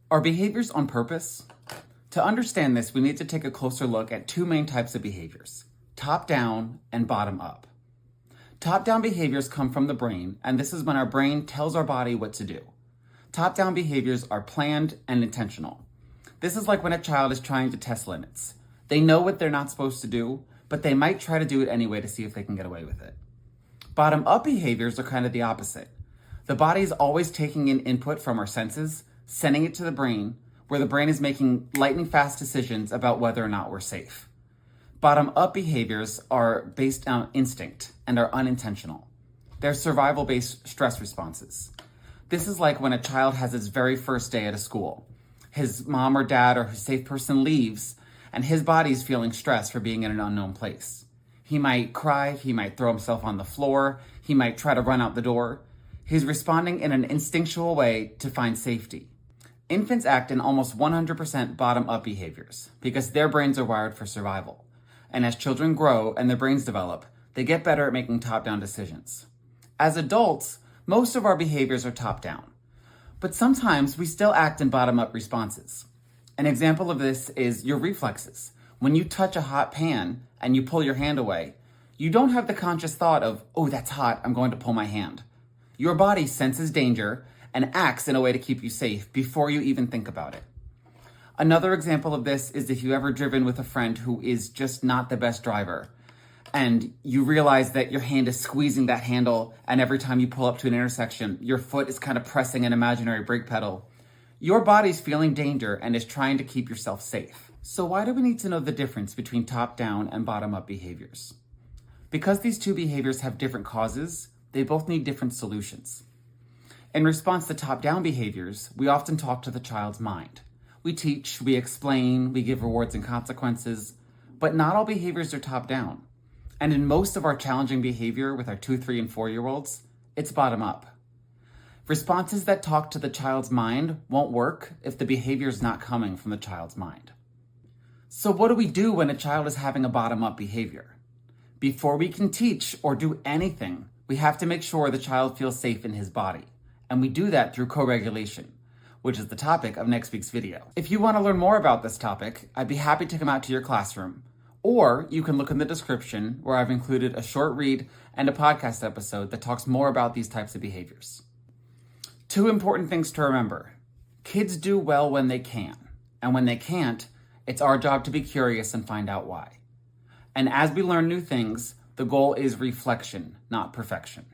Are behaviors on purpose? To understand this, we need to take a closer look at two main types of behaviors, top-down and bottom-up. Top-down behaviors come from the brain, and this is when our brain tells our body what to do. Top-down behaviors are planned and intentional. This is like when a child is trying to test limits. They know what they're not supposed to do, but they might try to do it anyway to see if they can get away with it. Bottom-up behaviors are kind of the opposite. The body is always taking in input from our senses, sending it to the brain, where the brain is making lightning-fast decisions about whether or not we're safe. Bottom-up behaviors are based on instinct and are unintentional. They're survival-based stress responses. This is like when a child has his very first day at a school. His mom or dad or his safe person leaves, and his body's feeling stress for being in an unknown place. He might cry, he might throw himself on the floor, he might try to run out the door. He's responding in an instinctual way to find safety. Infants act in almost 100% bottom-up behaviors because their brains are wired for survival. And as children grow and their brains develop, they get better at making top-down decisions. As adults, most of our behaviors are top-down, but sometimes we still act in bottom-up responses. An example of this is your reflexes. When you touch a hot pan and you pull your hand away, you don't have the conscious thought of, oh, that's hot, I'm going to pull my hand. Your body senses danger and acts in a way to keep you safe before you even think about it. Another example of this is if you've ever driven with a friend who is just not the best driver, and you realize that your hand is squeezing that handle, and every time you pull up to an intersection, your foot is kind of pressing an imaginary brake pedal. Your body's feeling danger and is trying to keep yourself safe. So why do we need to know the difference between top-down and bottom-up behaviors? Because these two behaviors have different causes, they both need different solutions. In response to top-down behaviors, we often talk to the child's mind. We teach, we explain, we give rewards and consequences, but not all behaviors are top-down. And in most of our challenging behavior with our 2, 3, and 4-year-olds, it's bottom-up. Responses that talk to the child's mind won't work if the behavior is not coming from the child's mind. So what do we do when a child is having a bottom-up behavior? Before we can teach or do anything, we have to make sure the child feels safe in his body. And we do that through co-regulation, which is the topic of next week's video. If you want to learn more about this topic, I'd be happy to come out to your classroom, or you can look in the description where I've included a short read and a podcast episode that talks more about these types of behaviors. Two important things to remember. Kids do well when they can, and when they can't, it's our job to be curious and find out why. And as we learn new things, the goal is reflection, not perfection.